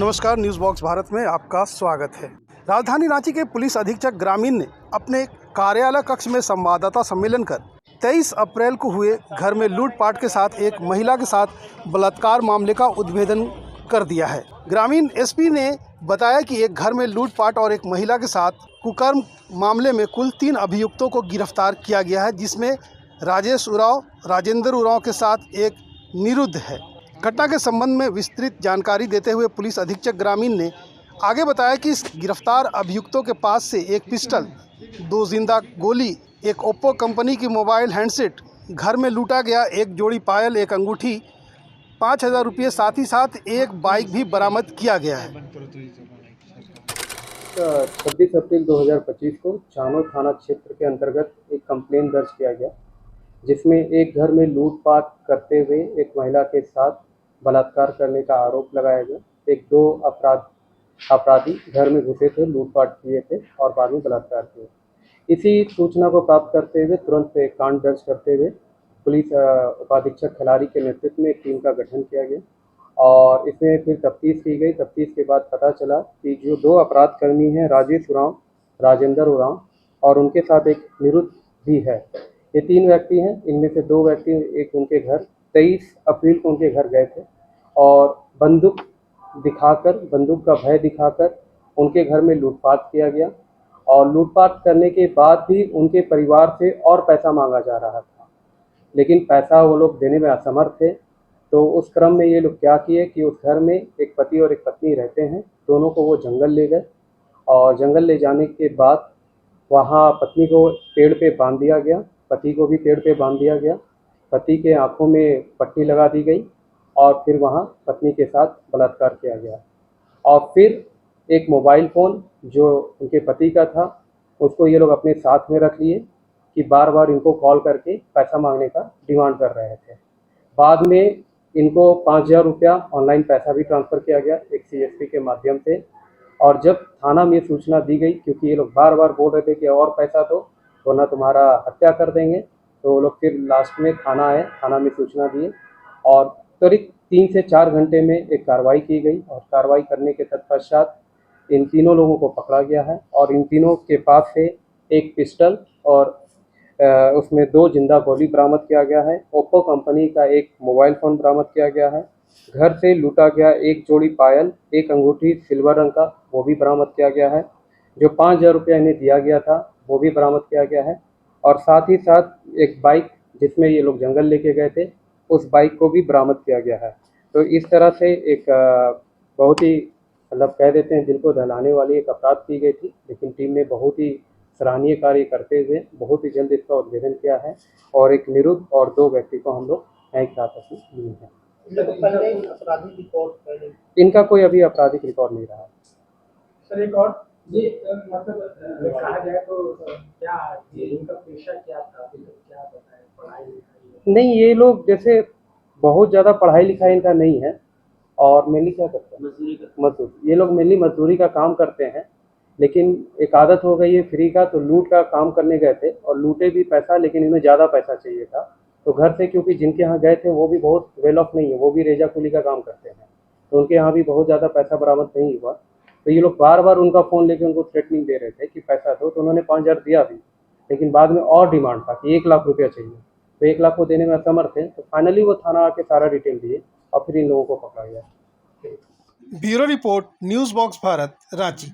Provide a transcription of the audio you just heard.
नमस्कार, news box Bharat में आपका स्वागत है। राजधानी रांची के पुलिस अधीक्षक ग्रामीण ने अपने कार्यालय कक्ष में संवाददाता सम्मेलन कर 23 अप्रैल को हुए घर में लूटपाट के साथ एक महिला के साथ बलात्कार मामले का उद्भेदन कर दिया है। ग्रामीण एसपी ने बताया कि एक घर में लूटपाट और एक महिला के साथ कुकर्म मामले में कुल 3 अभियुक्तों को गिरफ्तार किया गया है, जिसमें राजेश उरांव, राजेंद्र उरांव के साथ एक निरुद्ध है। घटना के संबंध में विस्तृत जानकारी देते हुए पुलिस अधीक्षक ग्रामीण ने आगे बताया कि इस गिरफ्तार अभियुक्तों के पास से एक पिस्टल, 2 जिंदा गोली, एक ओप्पो कंपनी की मोबाइल हैंडसेट, घर में लूटा गया एक जोड़ी पायल, एक अंगूठी, 5,000 रुपये, साथ ही साथ एक बाइक भी बरामद किया गया है। 26 अप्रैल 2025 को चानो थाना क्षेत्र के अंतर्गत एक कंप्लेन दर्ज किया गया, जिसमें एक घर में लूटपाट करते हुए एक महिला के साथ बलात्कार करने का आरोप लगाया गया। एक 2 अपराधी घर में घुसे थे, लूटपाट किए थे और बाद में बलात्कार किए। इसी सूचना को प्राप्त करते हुए तुरंत एक कांड दर्ज करते हुए पुलिस उपाधीक्षक खिलाड़ी के नेतृत्व में एक टीम का गठन किया गया और इसमें फिर तफ्तीश की गई। तफ्तीश के बाद पता चला कि जो 2 अपराधकर्मी हैं, राजेश उरांव, राजेंद्र उरांव और उनके साथ एक निरुद्ध भी है। ये 3 व्यक्ति हैं। इनमें से 2 व्यक्ति एक उनके घर 23 अप्रैल को उनके घर गए थे और बंदूक का भय दिखाकर उनके घर में लूटपाट किया गया और लूटपाट करने के बाद भी उनके परिवार से और पैसा मांगा जा रहा था, लेकिन पैसा वो लोग देने में असमर्थ थे। तो उस क्रम में ये लोग क्या किए कि उस घर में एक पति और एक पत्नी रहते हैं, दोनों को वो जंगल ले गए और जंगल ले जाने के बाद वहाँ पत्नी को पेड़ पे बांध दिया गया, पति को भी पेड़ पे बांध दिया गया। पति के आंखों में पट्टी लगा दी गई और फिर वहाँ पत्नी के साथ बलात्कार किया गया और फिर एक मोबाइल फ़ोन जो उनके पति का था, उसको ये लोग अपने साथ में रख लिए कि बार बार इनको कॉल करके पैसा मांगने का डिमांड कर रहे थे। बाद में इनको 5,000 रुपया ऑनलाइन पैसा भी ट्रांसफ़र किया गया एक सीएसपी के माध्यम से। और जब थाना में सूचना दी गई, क्योंकि ये लोग बार बार बोल रहे थे कि और पैसा दो वरना तुम्हारा हत्या कर देंगे, तो वो लोग फिर लास्ट में थाना आए, थाना में सूचना दिए और करीब 3 से 4 घंटे में एक कार्रवाई की गई और कार्रवाई करने के तत्पश्चात इन तीनों लोगों को पकड़ा गया है और इन तीनों के पास से एक पिस्टल और उसमें 2 जिंदा गोली बरामद किया गया है। ओप्पो कंपनी का एक मोबाइल फ़ोन बरामद किया गया है। घर से लूटा गया एक जोड़ी पायल, एक अंगूठी सिल्वर रंग का, वो भी बरामद किया गया है। जो 5,000 रुपया इन्हें दिया गया था वो भी बरामद किया गया है और साथ ही साथ एक बाइक जिसमें ये लोग जंगल लेके गए थे, उस बाइक को भी बरामद किया गया है। तो इस तरह से एक बहुत ही मतलब कह देते हैं दिल को दहलाने वाली एक अपराध की गई थी, लेकिन टीम ने बहुत ही सराहनीय कार्य करते हुए बहुत ही जल्द इसका उद्भेदन किया है और एक निरुद्ध और 2 व्यक्ति को हम लोग न्यायिक हिरासत में लिए हैं। इनका कोई अभी आपराधिक रिकॉर्ड नहीं रहा। सर एक और ये मतलब कहा जाए तो क्या ये इनका पेशा क्या था, क्या बताएं, पढ़ाई लिखाई? नहीं, ये लोग जैसे बहुत ज़्यादा पढ़ाई लिखाई इनका नहीं है और मेनली क्या करते हैं, मजदूरी। ये लोग मेनली मजदूरी का काम करते हैं, लेकिन एक आदत हो गई है फ्री का, तो लूट का काम करने गए थे और लूटे भी पैसा, लेकिन इन्हें ज़्यादा पैसा चाहिए था। तो घर से क्योंकि जिनके यहाँ गए थे वो भी बहुत वेल ऑफ नहीं है, वो भी रेजा कुली का काम करते हैं, तो उनके यहाँ भी बहुत ज़्यादा पैसा बरामद नहीं हुआ। तो ये लोग बार बार उनका फ़ोन लेके उनको थ्रेटनिंग दे रहे थे कि पैसा दो, तो उन्होंने 5,000 दिया भी, लेकिन बाद में और डिमांड था कि 1 लाख रुपया चाहिए, तो 1 लाख को देने में असमर्थ थे। तो फाइनली वो थाना आके सारा डिटेल दिए और फिर इन लोगों को पकड़ा गया। Bureau report, news box Bharat, Ranchi.